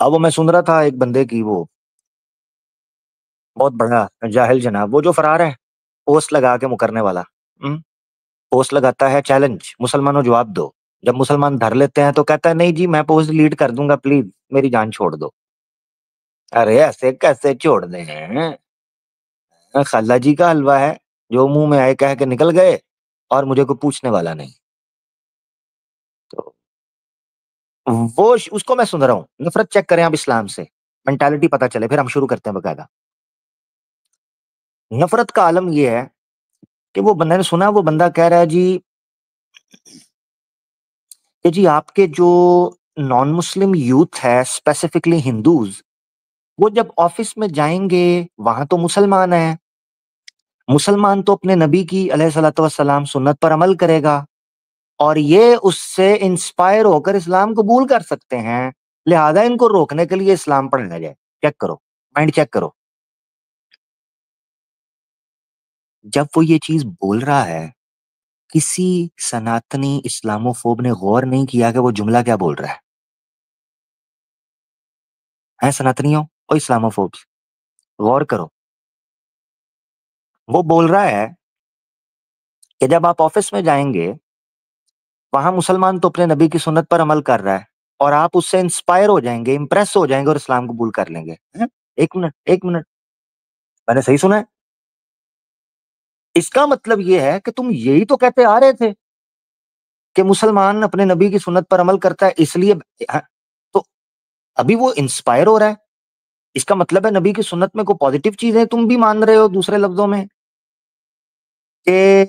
اب وہ میں سن رہا تھا ایک بندے کی، وہ بہت بڑا جاہل جناب، وہ جو فرار ہے پوسٹ لگا کے مکرنے والا، پوسٹ لگاتا ہے چیلنج مسلمانوں جواب دو، جب مسلمان دھر لیتے ہیں تو کہتا ہے نہیں جی میں پوسٹ ڈیلیٹ کر دوں گا، پلیز میری جان چھوڑ دو۔ ارے ایسے کیسے چھوڑ دیں ہیں؟ خالہ جی کا حلوہ ہے، جو منہ میں آئے کہہ کے نکل گئے اور مجھے کوئی پوچھنے والا نہیں۔ تو اس کو میں سن رہا ہوں، نفرت چیک کریں آپ اسلام سے، مینٹالٹی پتا چلے، پھر ہم شروع کرتے ہیں باقاعدہ۔ نفرت کا عالم یہ ہے کہ وہ بندہ نے سنا، وہ بندہ کہہ رہا ہے جی کہ جی آپ کے جو نان مسلم یوتھ ہے، اسپیسیفکلی ہندوز، وہ جب آفس میں جائیں گے وہاں تو مسلمان ہیں، مسلمان تو اپنے نبی کی علیہ الصلوۃ والسلام سنت پر عمل کرے گا اور یہ اس سے انسپائر ہو کر اسلام قبول کر سکتے ہیں، لہذا ان کو روکنے کے لیے اسلام پڑھنا جائے۔ چیک کرو، مائنڈ چیک کرو۔ جب وہ یہ چیز بول رہا ہے، کسی سناتنی اسلاموفوب نے غور نہیں کیا کہ وہ جملہ کیا بول رہا ہے سناتنیوں اور اسلاموفوبس، غور کرو۔ وہ بول رہا ہے کہ جب آپ آفس میں جائیں گے وہاں مسلمان تو اپنے نبی کی سنت پر عمل کر رہا ہے اور آپ اس سے انسپائر ہو جائیں گے، امپریس ہو جائیں گے اور اسلام قبول کر لیں گے۔ ایک منٹ ایک منٹ، میں نے صحیح سنا ہے؟ اس کا مطلب یہ ہے کہ تم یہی تو کہتے آ رہے تھے کہ مسلمان اپنے نبی کی سنت پر عمل کرتا ہے اس لیے، ہاں، تو ابھی وہ انسپائر ہو رہا ہے، اس کا مطلب ہے نبی کی سنت میں کوئی پازیٹیو چیزیں تم بھی مان رہے ہو، دوسرے لفظوں میں کہ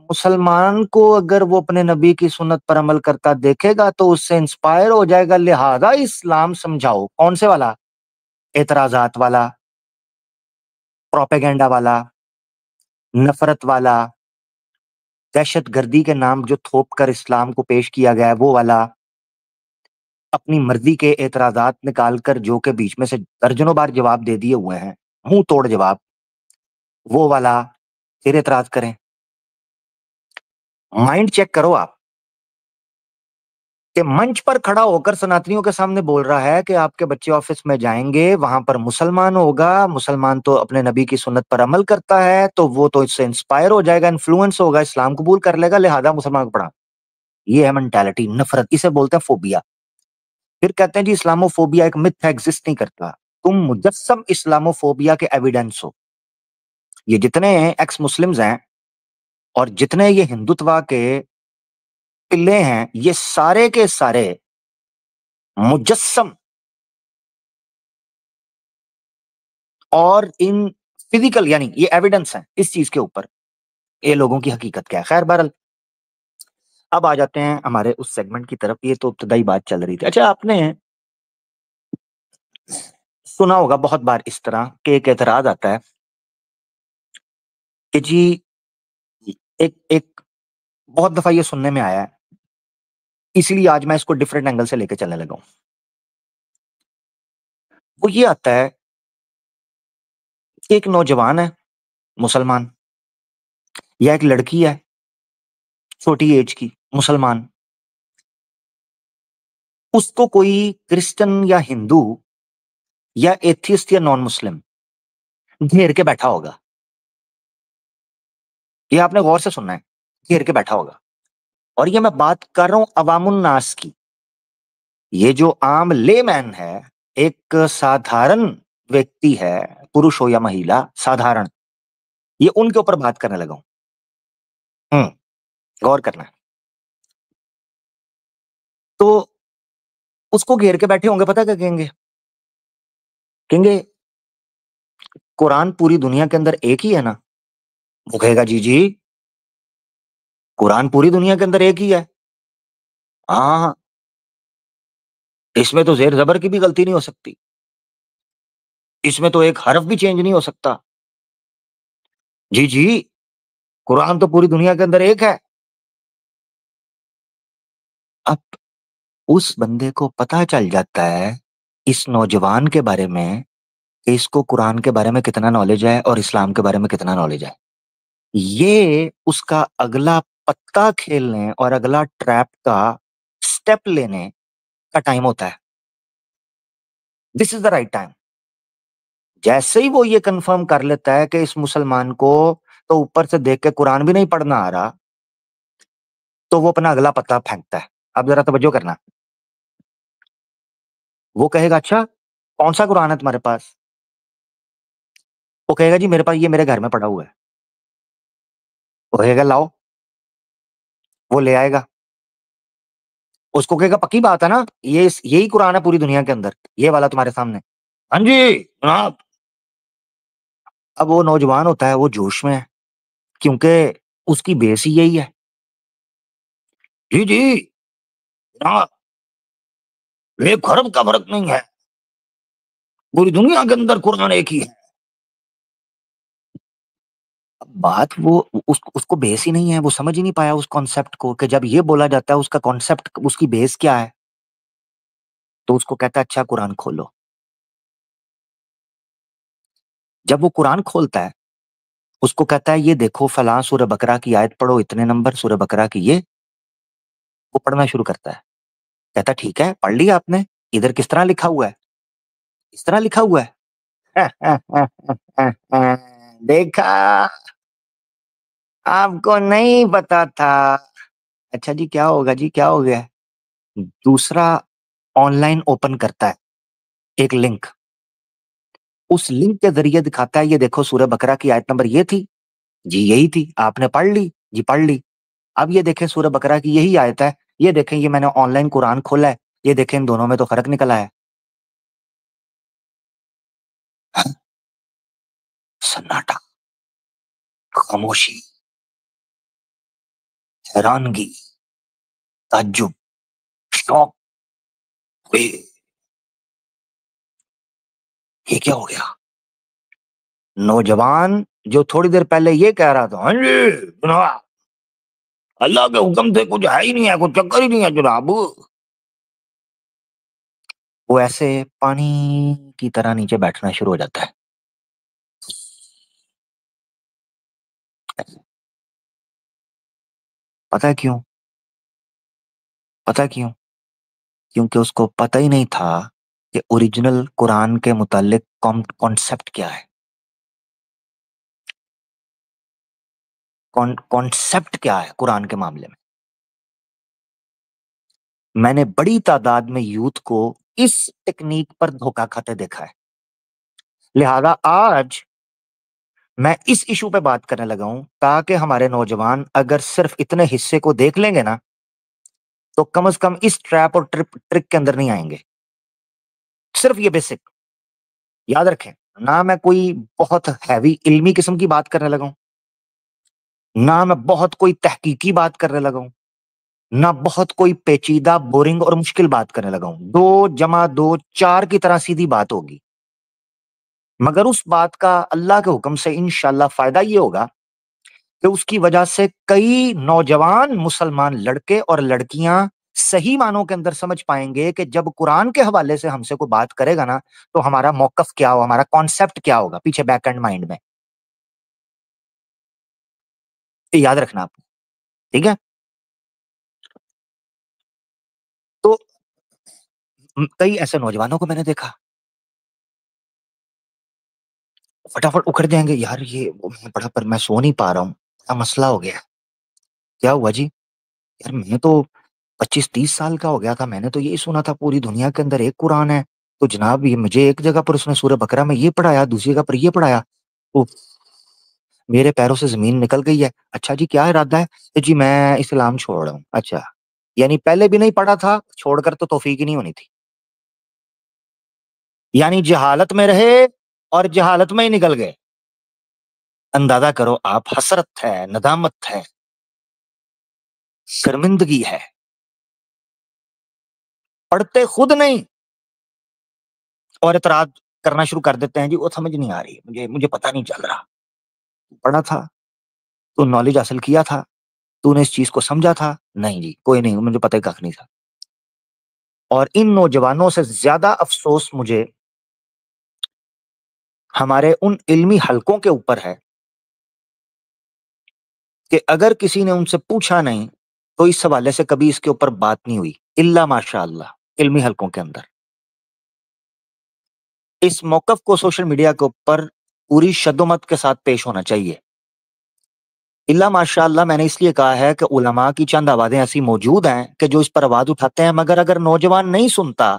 مسلمان کو اگر وہ اپنے نبی کی سنت پر عمل کرتا دیکھے گا تو اس سے انسپائر ہو جائے گا، لہذا اسلام سمجھاؤ۔ کون سے والا؟ اعتراضات والا، پروپیگنڈا والا، نفرت والا، دہشت گردی کے نام جو تھوپ کر اسلام کو پیش کیا گیا ہے وہ والا، اپنی مرضی کے اعتراضات نکال کر جو کہ بیچ میں سے درجنوں بار جواب دے دیے ہوئے ہیں، منہ توڑ جواب، وہ والا، پھر اعتراض کریں۔ مائنڈ چیک کرو آپ کہ منچ پر کھڑا ہو کر سناتنیوں کے سامنے بول رہا ہے کہ آپ کے بچے آفس میں جائیں گے وہاں پر مسلمان ہوگا، مسلمان تو اپنے نبی کی سنت پر عمل کرتا ہے تو وہ تو اس سے انسپائر ہو جائے گا، انفلوئنس ہوگا، اسلام قبول کر لے گا، لہذا مسلمان کو پڑھا۔ یہ ہے مینٹالٹی، نفرت، اسے بولتے ہیں فوبیا۔ پھر کہتے ہیں جی اسلامو فوبیا ایک متھ ہے، ایگزسٹ نہیں کرتا۔ تم مجسم اسلامو فوبیا کے ایویڈنس ہو۔ یہ جتنے ایکس مسلمز ہیں اور جتنے یہ ہندوتوا کے پلے ہیں، یہ سارے کے سارے مجسم اور ان فزیکل، یعنی یہ ایویڈنس ہیں اس چیز کے اوپر، یہ لوگوں کی حقیقت کیا ہے۔ خیر بہرحال اب آ جاتے ہیں ہمارے اس سیگمنٹ کی طرف، یہ تو ابتدائی بات چل رہی تھی۔ اچھا آپ نے سنا ہوگا بہت بار اس طرح کہ ایک اعتراض آتا ہے کہ جی ایک بہت دفعہ یہ سننے میں آیا ہے، اسی لیے آج میں اس کو ڈفرینٹ اینگل سے لے کے چلنے لگا ہوں۔ وہ یہ آتا ہے کہ ایک نوجوان ہے مسلمان، یا ایک لڑکی ہے چھوٹی ایج کی مسلمان، اس کو کوئی کرسچن یا ہندو یا ایتھیسٹ یا نان مسلم گھیر کے بیٹھا ہوگا، یہ آپ نے غور سے سننا ہے، گھیر کے بیٹھا ہوگا، اور یہ میں بات کر رہا ہوں عوام الناس کی، یہ جو عام لے مین ہے، ایک سادھارن ویکتی ہے، پروش ہو یا مہیلا، سادھارن، یہ ان کے اوپر بات کرنے لگا ہوں۔ غور کرنا ہے تو اس کو گھیر کے بیٹھے ہوں گے، پتہ کیا کہیں گے؟ کہیں گے قرآن پوری دنیا کے اندر ایک ہی ہے نا؟ وہ کہے گا جی جی قرآن پوری دنیا کے اندر ایک ہی ہے، ہاں، اس میں تو زیر زبر کی بھی غلطی نہیں ہو سکتی، اس میں تو ایک حرف بھی چینج نہیں ہو سکتا، جی جی قرآن تو پوری دنیا کے اندر ایک ہے۔ اب اس بندے کو پتا چل جاتا ہے اس نوجوان کے بارے میں کہ اس کو قرآن کے بارے میں کتنا نالج ہے اور اسلام کے بارے میں کتنا نالج ہے، یہ اس کا اگلا پتا کھیلنے اور اگلا ٹریپ کا سٹیپ لینے کا ٹائم ہوتا ہے۔ دس از دا رائٹ ٹائم. جیسے ہی وہ یہ کنفرم کر لیتا ہے کہ اس مسلمان کو تو اوپر سے دیکھ کے قرآن بھی نہیں پڑھنا آ رہا, تو وہ اپنا اگلا پتہ پھینکتا ہے. اب ذرا توجہ کرنا. وہ کہے گا اچھا کون سا قرآن ہے تمہارے پاس؟ وہ کہے گا جی میرے پاس یہ میرے گھر میں پڑا ہوا ہے. وہ کہے گا لاؤ, وہ لے آئے گا. اس کو کہے گا پکی بات ہے نا, یہی قرآن ہے پوری دنیا کے اندر, یہ والا تمہارے سامنے. ہاں جی جناب. اب وہ نوجوان ہوتا ہے, وہ جوش میں ہے, کیونکہ اس کی بیس ہی یہی ہے. جی جی جناب, ایک خرب کا فرق نہیں ہے, پوری دنیا کے اندر قرآن ایک ہی ہے. بات وہ اس کو بیس ہی نہیں ہے, وہ سمجھ ہی نہیں پایا اس کانسیپٹ کو, کہ جب یہ بولا جاتا ہے اس کا کانسیپٹ, اس کی بیس کیا ہے. تو اس کو کہتا ہے اچھا قرآن کھولو. جب وہ قرآن کھولتا ہے, اس کو کہتا ہے یہ دیکھو فلاں سورہ بقرہ کی آیت پڑھو, اتنے نمبر سورہ بقرہ کی یہ. وہ پڑھنا شروع کرتا ہے. کہتا ٹھیک ہے پڑھ لیا آپ نے, ادھر کس طرح لکھا ہوا ہے؟ اس طرح لکھا ہوا ہے. دیکھا, آپ کو نہیں پتا تھا. اچھا جی کیا ہوگا, جی کیا ہو گیا؟ دوسرا آن لائن اوپن کرتا ہے ایک لنک, اس لنک کے ذریعے دکھاتا ہے یہ دیکھو سورہ بقرہ کی آیت نمبر یہ تھی, جی یہی تھی, آپ نے پڑھ لی, جی پڑھ لی. اب یہ دیکھیں سورہ بقرہ کی یہی آیت ہے, یہ دیکھیں یہ میں نے آن لائن قرآن کھولا ہے, یہ دیکھیں ان دونوں میں تو فرق نکل آیا. سناٹا, خاموشی, حیرانگی, تعجب, شوق. یہ کیا ہو گیا؟ نوجوان جو تھوڑی دیر پہلے یہ کہہ رہا تھا ہاں جی جناب اللہ کے حکم سے کچھ ہے ہی نہیں ہے, کچھ چکر ہی نہیں ہے جناب, وہ ایسے پانی کی طرح نیچے بیٹھنا شروع ہو جاتا ہے. پتہ کیوں؟ پتہ کیوں؟ کیونکہ اس کو پتہ ہی نہیں تھا کہ اوریجنل قرآن کے متعلق کانسیپٹ کیا ہے. کانسیپٹ کیا ہے قرآن کے معاملے میں. میں نے بڑی تعداد میں یوتھ کو اس ٹیکنیک پر دھوکا کھاتے دیکھا ہے. لہذا آج میں اس ایشو پہ بات کرنے لگا ہوں تاکہ ہمارے نوجوان اگر صرف اتنے حصے کو دیکھ لیں گے نا, تو کم از کم اس ٹریپ اور ٹرک کے اندر نہیں آئیں گے. صرف یہ بیسک یاد رکھیں. نہ میں کوئی بہت ہیوی علمی قسم کی بات کرنے لگا ہوں, نہ میں بہت کوئی تحقیقی بات کرنے لگا ہوں, نہ بہت کوئی پیچیدہ بورنگ اور مشکل بات کرنے لگا ہوں. 2+2=4 کی طرح سیدھی بات ہوگی, مگر اس بات کا اللہ کے حکم سے انشاءاللہ فائدہ یہ ہوگا کہ اس کی وجہ سے کئی نوجوان مسلمان لڑکے اور لڑکیاں صحیح معنوں کے اندر سمجھ پائیں گے کہ جب قرآن کے حوالے سے ہم سے کوئی بات کرے گا نا, تو ہمارا موقف کیا ہوگا, ہمارا کانسیپٹ کیا ہوگا پیچھے بیک اینڈ مائنڈ میں. یاد رکھنا آپ, ٹھیک ہے؟ تو کئی ایسے نوجوانوں کو میں نے دیکھا فٹافٹ اکھڑ جائیں گے, یار یہ بڑا پر میں سو نہیں پا رہا ہوں, بڑا مسئلہ ہو گیا. کیا ہوا جی؟ یار میں تو 25-30 سال کا ہو گیا تھا, میں نے تو یہی سنا تھا پوری دنیا کے اندر ایک قرآن ہے, تو جناب یہ مجھے ایک جگہ پر اس نے سورہ بقرہ میں یہ پڑھایا, دوسری جگہ پر یہ پڑھایا, تو میرے پیروں سے زمین نکل گئی ہے. اچھا جی کیا ارادہ ہے؟ جی میں اسلام چھوڑ رہا ہوں. اچھا یعنی پہلے بھی نہیں پڑھا تھا, چھوڑ کر تو توفیق ہی نہیں ہونی تھی. یعنی جہالت میں رہے اور جہالت میں ہی نکل گئے. اندازہ کرو آپ, حسرت ہے, ندامت ہے, شرمندگی ہے. پڑھتے خود نہیں اور اعتراض کرنا شروع کر دیتے ہیں, جی وہ سمجھ نہیں آ رہی, مجھے پتہ نہیں چل رہا. پڑھا تھا تو نالج حاصل کیا تھا, تو نے اس چیز کو سمجھا تھا؟ نہیں جی کوئی نہیں, مجھے پتہ ہی کخ نہیں تھا. اور ان نوجوانوں سے زیادہ افسوس مجھے ہمارے ان علمی حلقوں کے اوپر ہے کہ اگر کسی نے ان سے پوچھا نہیں تو اس حوالے سے کبھی اس کے اوپر بات نہیں ہوئی, الا ماشاء اللہ علمی حلقوں کے اندر. اس موقف کو سوشل میڈیا کے اوپر پوری شدومت کے ساتھ پیش ہونا چاہیے. اللہ ماشاء اللہ میں نے اس لیے کہا ہے کہ علماء کی چند آوازیں ایسی موجود ہیں کہ جو اس پر آواز اٹھاتے ہیں، مگر اگر نوجوان نہیں سنتا،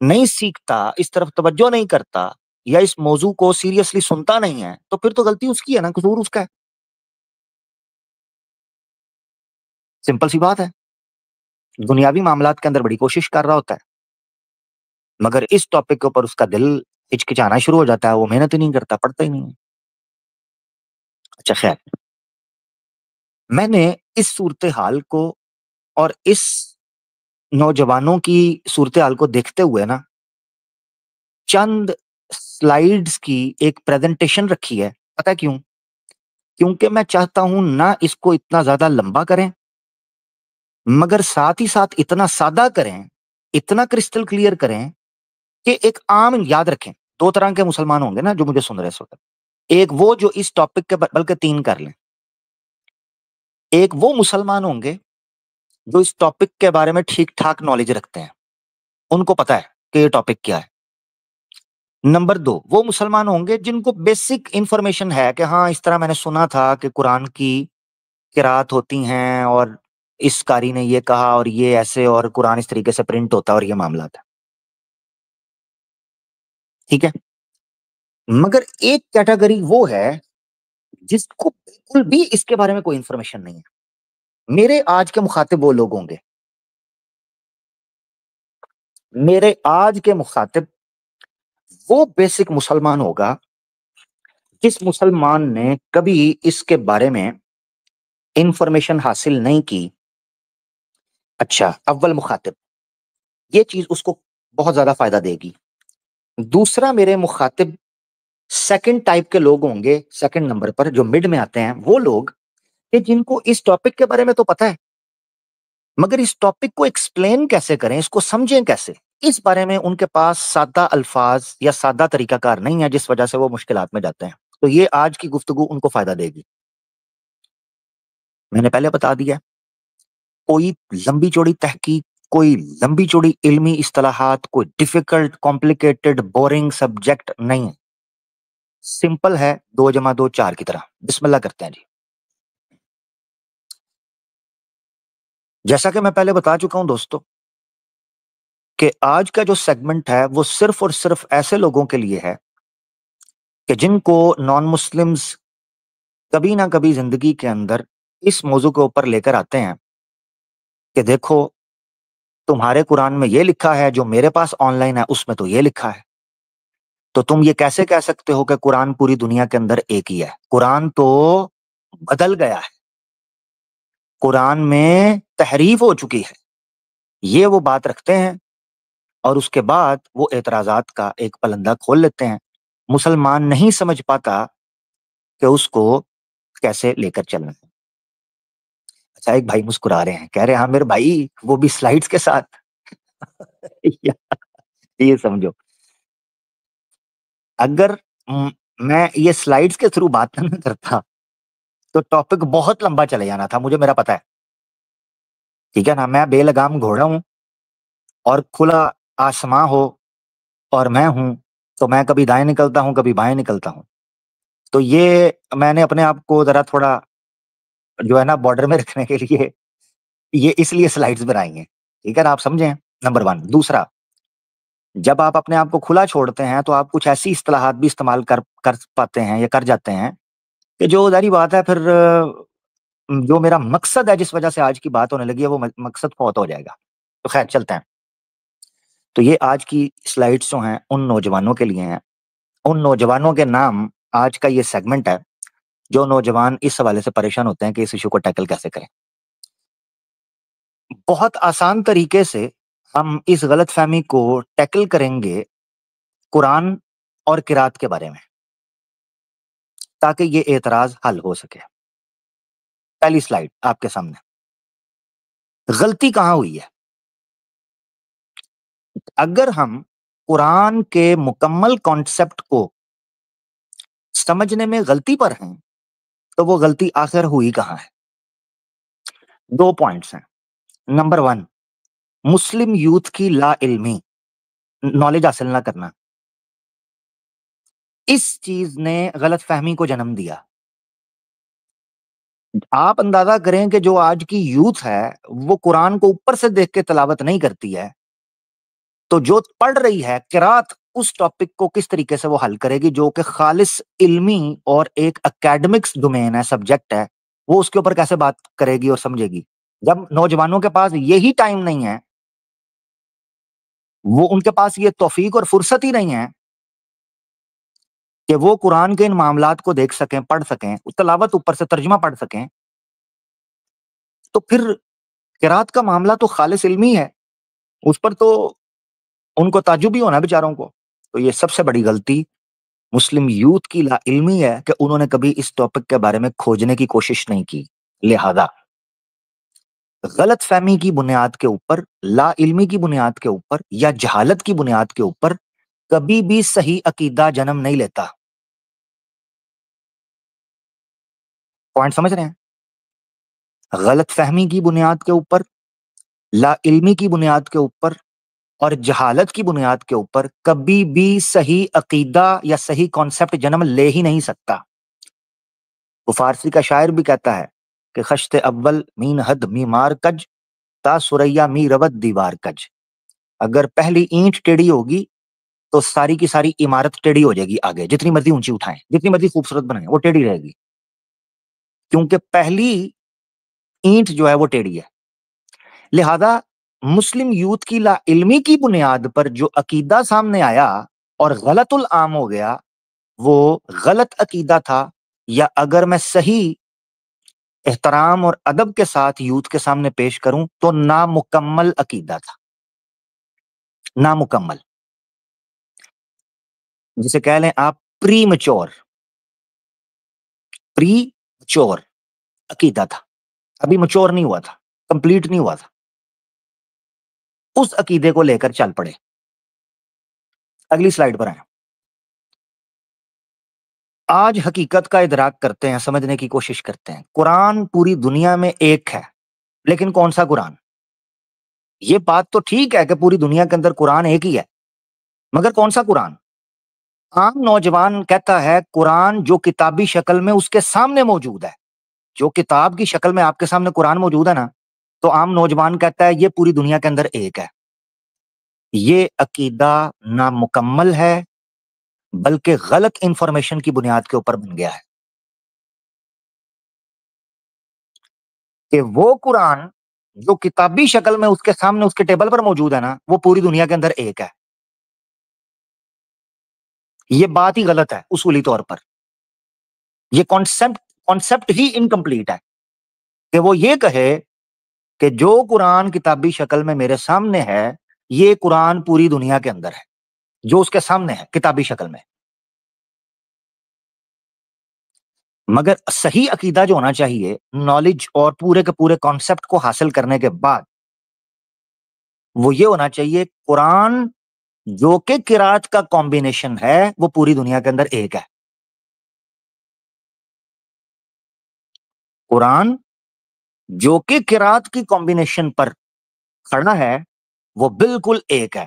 نہیں سیکھتا، اس طرف توجہ نہیں کرتا یا اس موضوع کو سیریسلی سنتا نہیں ہے تو پھر تو غلطی اس کی ہے نا، قصور اس کا ہے. سمپل سی بات ہے. دنیاوی معاملات کے اندر بڑی کوشش کر رہا ہوتا ہے، مگر اس ٹاپک کے اوپر اس کا دل ہچکچانا شروع ہو جاتا ہے، وہ محنت ہی نہیں کرتا، پڑھتا ہی نہیں ہے. اچھا خیر، میں نے اس صورتحال کو اور اس نوجوانوں کی صورتحال کو دیکھتے ہوئے نا چند سلائیڈز کی ایک پریزنٹیشن رکھی ہے. پتہ ہے کیوں؟ کیونکہ میں چاہتا ہوں نہ اس کو اتنا زیادہ لمبا کریں، مگر ساتھ ہی ساتھ اتنا سادہ کریں، اتنا کرسٹل کلیئر کریں کہ ایک عام یاد رکھیں. دو طرح کے مسلمان ہوں گے نا جو مجھے سن رہے اس وقت. ایک وہ جو اس ٹاپک کے بلکہ تین کر لیں. ایک وہ مسلمان ہوں گے جو اس ٹاپک کے بارے میں ٹھیک ٹھاک نالج رکھتے ہیں، ان کو پتا ہے کہ یہ ٹاپک کیا ہے. نمبر دو، وہ مسلمان ہوں گے جن کو بیسک انفارمیشن ہے کہ ہاں اس طرح میں نے سنا تھا کہ قرآن کی قرات ہوتی ہیں اور اس قاری نے یہ کہا اور یہ ایسے اور قرآن اس طریقے سے پرنٹ ہوتا ہے اور یہ معاملات ہے. ٹھیک ہے. مگر ایک کیٹیگری وہ ہے جس کو بالکل بھی اس کے بارے میں کوئی انفارمیشن نہیں ہے. میرے آج کے مخاطب وہ لوگ ہوں گے، میرے آج کے مخاطب وہ بیسک مسلمان ہوگا جس مسلمان نے کبھی اس کے بارے میں انفارمیشن حاصل نہیں کی. اچھا، اول مخاطب یہ چیز اس کو بہت زیادہ فائدہ دے گی. دوسرا میرے مخاطب سیکنڈ ٹائپ کے لوگ ہوں گے، سیکنڈ نمبر پر جو مڈ میں آتے ہیں، وہ لوگ کہ جن کو اس ٹاپک کے بارے میں تو پتا ہے مگر اس ٹاپک کو ایکسپلین کیسے کریں، اس کو سمجھیں کیسے، اس بارے میں ان کے پاس سادہ الفاظ یا سادہ طریقہ کار نہیں ہے، جس وجہ سے وہ مشکلات میں جاتے ہیں. تو یہ آج کی گفتگو ان کو فائدہ دے گی. میں نے پہلے بتا دیا کوئی لمبی چوڑی تحقیق، کوئی لمبی چوڑی علمی اصطلاحات، کوئی ڈیفیکلٹ کمپلیکیٹڈ بورنگ سبجیکٹ نہیں ہے. سمپل ہے، 2+2 4 کی طرح. بسم اللہ کرتے ہیں جی. جیسا کہ میں پہلے بتا چکا ہوں دوستو کہ آج کا جو سیگمنٹ ہے وہ صرف اور صرف ایسے لوگوں کے لیے ہے کہ جن کو نان مسلمز کبھی نہ کبھی زندگی کے اندر اس موضوع کے اوپر لے کر آتے ہیں کہ دیکھو تمہارے قرآن میں یہ لکھا ہے، جو میرے پاس آن لائن ہے اس میں تو یہ لکھا ہے، تو تم یہ کیسے کہہ سکتے ہو کہ قرآن پوری دنیا کے اندر ایک ہی ہے؟ قرآن تو بدل گیا ہے، قرآن میں تحریف ہو چکی ہے. یہ وہ بات رکھتے ہیں اور اس کے بعد وہ اعتراضات کا ایک پلندہ کھول لیتے ہیں. مسلمان نہیں سمجھ پاتا کہ اس کو کیسے لے کر چلنا ہے. اچھا، ایک بھائی مسکرا رہے ہیں، کہہ رہے ہیں ہاں میرے بھائی وہ بھی سلائیڈز کے ساتھ. یہ سمجھو، اگر میں یہ سلائیڈز کے تھرو بات نہ کرتا تو ٹاپک بہت لمبا چلے جانا تھا، مجھے میرا پتا ہے. ٹھیک ہے نا، میں بے لگام گھوڑا ہوں اور کھلا آسماں ہو اور میں ہوں، تو میں کبھی دائیں نکلتا ہوں کبھی بائیں نکلتا ہوں. تو یہ میں نے اپنے آپ کو ذرا تھوڑا جو ہے نا بارڈر میں رکھنے کے لیے یہ اس لیے سلائیڈز بنائی ہیں. ٹھیک ہے نا، آپ سمجھیں. نمبر 1. دوسرا، جب آپ اپنے آپ کو کھلا چھوڑتے ہیں تو آپ کچھ ایسی اصطلاحات بھی استعمال کر پاتے ہیں یا کر جاتے ہیں کہ جو ظاہری بات ہے پھر جو میرا مقصد ہے جس وجہ سے آج کی بات ہونے لگی ہے وہ مقصد فوت ہو جائے گا. تو خیر چلتے ہیں. تو یہ آج کی سلائیڈز جو ہیں ان نوجوانوں کے لیے ہیں. ان نوجوانوں کے نام آج کا یہ سیگمنٹ ہے جو نوجوان اس حوالے سے پریشان ہوتے ہیں کہ اس ایشو کو ٹیکل کیسے کریں. بہت آسان طریقے سے ہم اس غلط فہمی کو ٹیکل کریں گے قرآن اور قرات کے بارے میں تاکہ یہ اعتراض حل ہو سکے. پہلی سلائیڈ آپ کے سامنے. غلطی کہاں ہوئی ہے؟ اگر ہم قرآن کے مکمل کانسیپٹ کو سمجھنے میں غلطی پر ہیں تو وہ غلطی آخر ہوئی کہاں ہے؟ 2 پوائنٹس ہیں. نمبر 1، مسلم یوتھ کی لا علمی، نالج حاصل نہ کرنا. اس چیز نے غلط فہمی کو جنم دیا. آپ اندازہ کریں کہ جو آج کی یوتھ ہے وہ قرآن کو اوپر سے دیکھ کے تلاوت نہیں کرتی ہے، تو جو پڑھ رہی ہے قرات اس ٹاپک کو کس طریقے سے وہ حل کرے گی جو کہ خالص علمی اور ایک اکیڈمکس ڈومین ہے، سبجیکٹ ہے، وہ اس کے اوپر کیسے بات کرے گی اور سمجھے گی؟ جب نوجوانوں کے پاس یہی ٹائم نہیں ہے، وہ ان کے پاس یہ توفیق اور فرصت ہی نہیں ہے کہ وہ قرآن کے ان معاملات کو دیکھ سکیں، پڑھ سکیں، تلاوت اوپر سے ترجمہ پڑھ سکیں، تو پھر قرات کا معاملہ تو خالص علمی ہے، اس پر تو ان کو تعجب ہی ہونا ہے بیچاروں کو. تو یہ سب سے بڑی غلطی مسلم یوتھ کی لا علمی ہے کہ انہوں نے کبھی اس ٹاپک کے بارے میں کھوجنے کی کوشش نہیں کی. لہذا غلط فہمی کی بنیاد کے اوپر، لا علمی کی بنیاد کے اوپر یا جہالت کی بنیاد کے اوپر کبھی بھی صحیح عقیدہ جنم نہیں لیتا. پوائنٹ سمجھ رہے ہیں؟ غلط فہمی کی بنیاد کے اوپر، لا علمی کی بنیاد کے اوپر اور جہالت کی بنیاد کے اوپر کبھی بھی صحیح عقیدہ یا صحیح کانسیپٹ جنم لے ہی نہیں سکتا. وہ فارسی کا شاعر بھی کہتا ہے کہ خشت اول مین حد می مار کج تا سریا می رود دیوار کج. اگر پہلی اینٹ ٹیڑھی ہوگی تو ساری کی ساری عمارت ٹیڑھی ہو جائے گی، آگے جتنی مرضی اونچی اٹھائیں، جتنی مرضی خوبصورت بنائیں، وہ ٹیڑھی رہے گی، کیونکہ پہلی اینٹ جو ہے وہ ٹیڑھی ہے. لہذا مسلم یوتھ کی لا علمی کی بنیاد پر جو عقیدہ سامنے آیا اور غلط العام ہو گیا، وہ غلط عقیدہ تھا، یا اگر میں صحیح احترام اور ادب کے ساتھ یوتھ کے سامنے پیش کروں تو نامکمل عقیدہ تھا. نامکمل، جسے کہہ لیں آپ پری مچور عقیدہ تھا، ابھی مچور نہیں ہوا تھا، کمپلیٹ نہیں ہوا تھا. اس عقیدے کو لے کر چل پڑے. اگلی سلائیڈ پر آئیں. آج حقیقت کا ادراک کرتے ہیں، سمجھنے کی کوشش کرتے ہیں. قرآن پوری دنیا میں ایک ہے، لیکن کون سا قرآن؟ یہ بات تو ٹھیک ہے کہ پوری دنیا کے اندر قرآن ایک ہی ہے، مگر کون سا قرآن؟ عام نوجوان کہتا ہے قرآن جو کتابی شکل میں اس کے سامنے موجود ہے. جو کتاب کی شکل میں آپ کے سامنے قرآن موجود ہے نا، تو عام نوجوان کہتا ہے یہ پوری دنیا کے اندر ایک ہے. یہ عقیدہ نامکمل ہے، بلکہ غلط انفارمیشن کی بنیاد کے اوپر بن گیا ہے کہ وہ قرآن جو کتابی شکل میں اس کے سامنے اس کے ٹیبل پر موجود ہے نا، وہ پوری دنیا کے اندر ایک ہے. یہ بات ہی غلط ہے اصولی طور پر. یہ کانسیپٹ ہی انکمپلیٹ ہے کہ وہ یہ کہے کہ جو قرآن کتابی شکل میں میرے سامنے ہے، یہ قرآن پوری دنیا کے اندر ہے جو اس کے سامنے ہے کتابی شکل میں. مگر صحیح عقیدہ جو ہونا چاہیے، نالج اور پورے کے پورے کانسیپٹ کو حاصل کرنے کے بعد، وہ یہ ہونا چاہیے قرآن جو کہ قرات کا کمبینیشن ہے وہ پوری دنیا کے اندر ایک ہے. قرآن جو کہ قرات کی کمبینیشن پر کھڑا ہے وہ بالکل ایک ہے.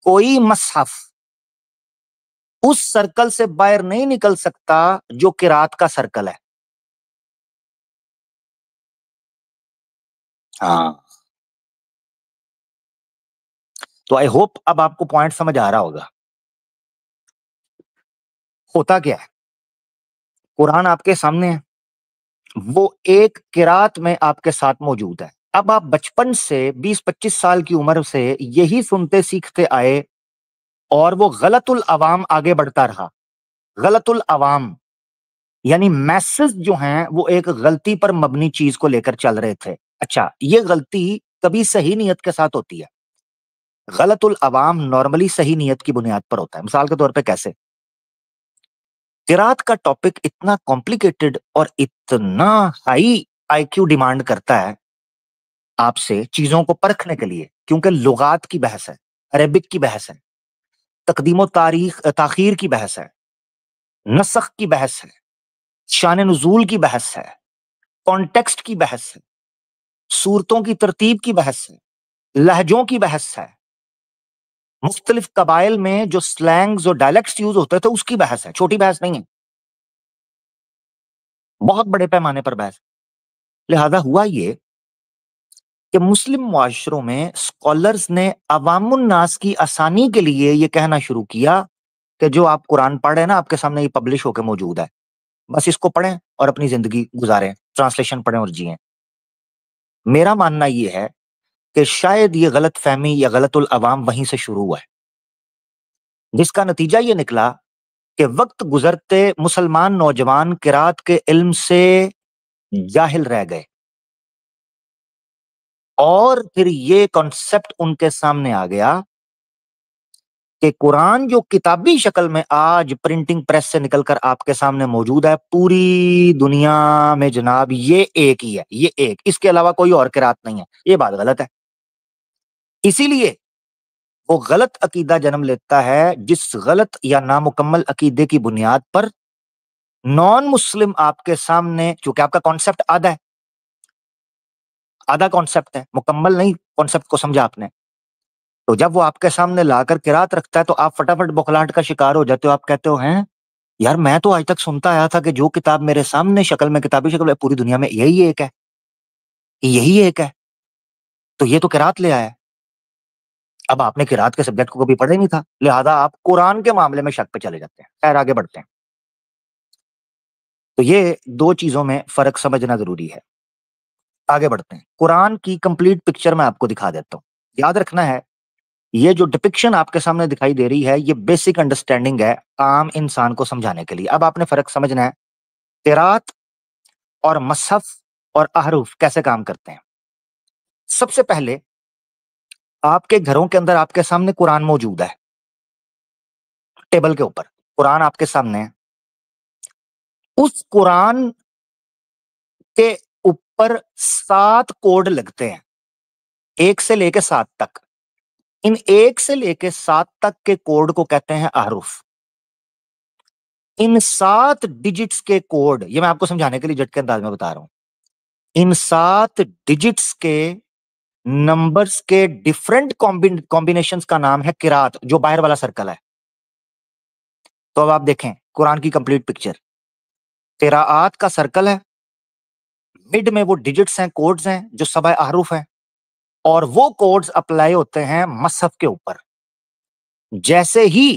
کوئی مصحف اس سرکل سے باہر نہیں نکل سکتا جو قرات کا سرکل ہے. ہاں، تو آئی ہوپ اب آپ کو پوائنٹ سمجھ آ رہا ہوگا. ہوتا کیا ہے؟ قرآن آپ کے سامنے ہے، وہ ایک قرات میں آپ کے ساتھ موجود ہے. اب آپ بچپن سے 20-25 سال کی عمر سے یہی سنتے سیکھتے آئے اور وہ غلط العوام آگے بڑھتا رہا. غلط العوام یعنی میسز جو ہیں وہ ایک غلطی پر مبنی چیز کو لے کر چل رہے تھے. اچھا، یہ غلطی کبھی صحیح نیت کے ساتھ ہوتی ہے. غلط العوام نارملی صحیح نیت کی بنیاد پر ہوتا ہے. مثال کے طور پہ کیسے؟ قرات کا ٹاپک اتنا کمپلیکیٹڈ اور اتنا ہائی آئی کیو ڈیمانڈ کرتا ہے آپ سے چیزوں کو پرکھنے کے لیے، کیونکہ لغات کی بحث ہے، عربک کی بحث ہے، تقدیم و تاخیر کی بحث ہے، نسخ کی بحث ہے، شان نزول کی بحث ہے، کانٹیکسٹ کی بحث ہے، صورتوں کی ترتیب کی بحث ہے، لہجوں کی بحث ہے، مختلف قبائل میں جو سلینگز اور ڈائلیکٹس یوز ہوتے تھے اس کی بحث ہے، چھوٹی بحث نہیں ہے، بہت بڑے پیمانے پر بحث۔ لہذا ہوا یہ کہ مسلم معاشروں میں اسکالرز نے عوام الناس کی آسانی کے لیے یہ کہنا شروع کیا کہ جو آپ قرآن پڑھ رہے ہیں نا، آپ کے سامنے یہ پبلش ہو کے موجود ہے، بس اس کو پڑھیں اور اپنی زندگی گزاریں، ٹرانسلیشن پڑھیں اور جئیں۔ میرا ماننا یہ ہے کہ شاید یہ غلط فہمی یا غلط العوام وہیں سے شروع ہوا ہے، جس کا نتیجہ یہ نکلا کہ وقت گزرتے مسلمان نوجوان قرات کے علم سے جاہل رہ گئے، اور پھر یہ کانسیپٹ ان کے سامنے آ گیا کہ قرآن جو کتابی شکل میں آج پرنٹنگ پریس سے نکل کر آپ کے سامنے موجود ہے، پوری دنیا میں جناب یہ ایک ہی ہے، یہ ایک، اس کے علاوہ کوئی اور قرات نہیں ہے۔ یہ بات غلط ہے۔ اسی لیے وہ غلط عقیدہ جنم لیتا ہے، جس غلط یا نامکمل عقیدے کی بنیاد پر نان مسلم آپ کے سامنے، چونکہ آپ کا کانسیپٹ آدھا کانسیپٹ ہے، مکمل نہیں کانسیپٹ کو سمجھا آپ نے، تو جب وہ آپ کے سامنے لا کر قرات رکھتا ہے تو آپ فٹافٹ بوکھلاہٹ کا شکار ہو جاتے ہو۔ آپ کہتے ہو ہیں یار میں تو آج تک سنتا آیا تھا کہ جو کتاب میرے سامنے شکل میں، کتابی شکل میں، پوری دنیا میں یہی ایک ہے، یہی ایک ہے، تو یہ تو قرات لے آیا ہے۔ اب آپ نے قرات کے سبجیکٹ کو کبھی پڑھا ہی نہیں تھا، لہذا آپ قرآن کے معاملے میں شک پہ چلے جاتے ہیں۔ خیر آگے بڑھتے ہیں۔ تو یہ دو چیزوں میں فرق سمجھنا ضروری ہے۔ آگے بڑھتے ہیں، قرآن کی کمپلیٹ پکچر میں آپ کو دکھا دیتا ہوں۔ یاد رکھنا ہے یہ جو ڈپکشن آپ کے سامنے دکھائی دے رہی ہے، یہ بیسک انڈرسٹینڈنگ ہے عام انسان کو سمجھانے کے لیے۔ اب آپ نے فرق سمجھنا ہے قرات اور مصحف اور احرف کیسے کام کرتے ہیں۔ سب سے پہلے آپ کے گھروں کے اندر آپ کے سامنے قرآن موجود ہے، ٹیبل کے اوپر قرآن آپ کے سامنے ہے۔ اس قرآن کے اوپر 7 کوڈ لگتے ہیں، 1 سے لے کے 7 تک۔ ان 1 سے لے کے 7 تک کے کوڈ کو کہتے ہیں احرف۔ ان 7 ڈیجٹس کے کوڈ، یہ میں آپ کو سمجھانے کے لیے جھٹکے انداز میں بتا رہا ہوں، ان 7 ڈیجٹس کے نمبرز کے ڈیفرنٹ کمبینیشنز کا نام ہے قرات، جو باہر والا سرکل ہے۔ تو اب آپ دیکھیں قرآن کی کمپلیٹ پکچر، قراءات کا سرکل ہے، مڈ میں وہ ڈیجٹس ہیں، کوڈز ہیں جو 7 احرف ہیں، اور وہ کوڈز اپلائی ہوتے ہیں مصحف کے اوپر۔ جیسے ہی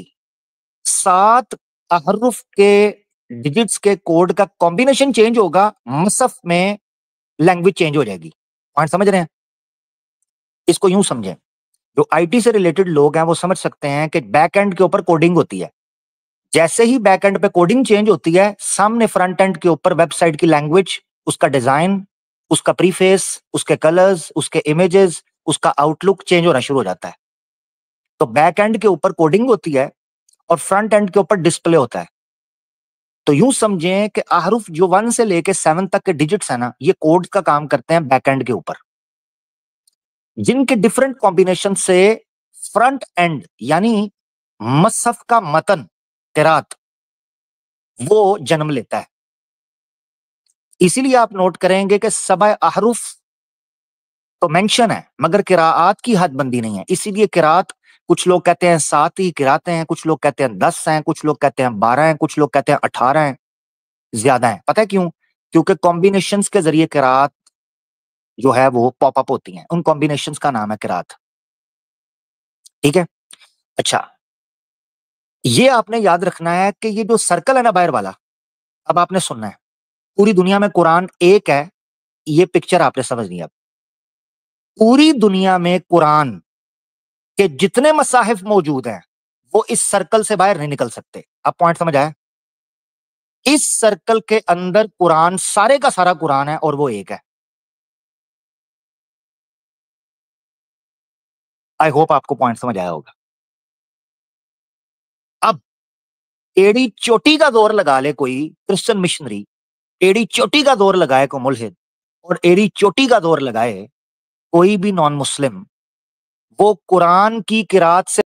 7 احرف کے ڈیجٹس کے کوڈ کا کمبینیشن چینج ہوگا، مصحف میں لینگویج چینج ہو جائے گی۔ پوائنٹ سمجھ رہے ہیں؟ اس کو یوں سمجھیں، جو آئی ٹی سے ریلیٹڈ لوگ ہیں وہ سمجھ سکتے ہیں کہ بیک اینڈ کے اوپر کوڈنگ ہوتی ہے۔ جیسے ہی بیک اینڈ پہ کوڈنگ چینج ہوتی ہے، سامنے فرنٹ اینڈ کے اوپر ویب سائٹ کی لینگویج، اس کا ڈیزائن، اس کا پری فیس، اس کے کلرز، اس کے امیجز، اس کا آؤٹ لک چینج ہونا شروع ہو جاتا ہے۔ تو بیک اینڈ کے اوپر کوڈنگ ہوتی ہے اور فرنٹ اینڈ کے اوپر ڈسپلے ہوتا ہے۔ تو یوں سمجھیں کہ احرف جو 1 سے لے کے 7 تک کے ڈیجٹس ہیں نا، یہ کوڈ کا کام کرتے ہیں بیک اینڈ کے اوپر، جن کے ڈفرنٹ کمبینیشن سے فرنٹ اینڈ یعنی مصحف کا متن قرات وہ جنم لیتا ہے۔ اسی لیے آپ نوٹ کریں گے کہ 7 احرف تو مینشن ہے مگر قراءات کی حد بندی نہیں ہے۔ اسی لیے قرات کچھ لوگ کہتے ہیں 7 ہی قراتیں ہیں، کچھ لوگ کہتے ہیں 10 ہیں، کچھ لوگ کہتے ہیں 12 ہیں، کچھ لوگ کہتے ہیں 18 ہیں، زیادہ ہیں۔ پتہ ہے کیوں؟ کیونکہ کمبینیشنز کے ذریعے قرات جو ہے وہ پاپ اپ ہوتی ہیں، ان کمبینیشنز کا نام ہے قرات۔ ٹھیک ہے؟ اچھا، یہ آپ نے یاد رکھنا ہے کہ یہ جو سرکل ہے نا باہر والا، اب آپ نے سننا ہے پوری دنیا میں قرآن ایک ہے، یہ پکچر آپ نے سمجھنی ہے۔ اب پوری دنیا میں قرآن کے جتنے مصاحف موجود ہیں وہ اس سرکل سے باہر نہیں نکل سکتے۔ اب پوائنٹ سمجھ آیا؟ اس سرکل کے اندر قرآن سارے کا سارا قرآن ہے اور وہ ایک ہے۔ آئی ہوپ آپ کو پوائنٹ سمجھ آیا ہوگا۔ اب ایڑی چوٹی کا دور لگا لے کوئی کرسچن مشنری، ایڑی چوٹی کا دور لگائے کو ملحد، اور ایڑی چوٹی کا دور لگائے کوئی بھی نان مسلم، وہ قرآن کی قرات سے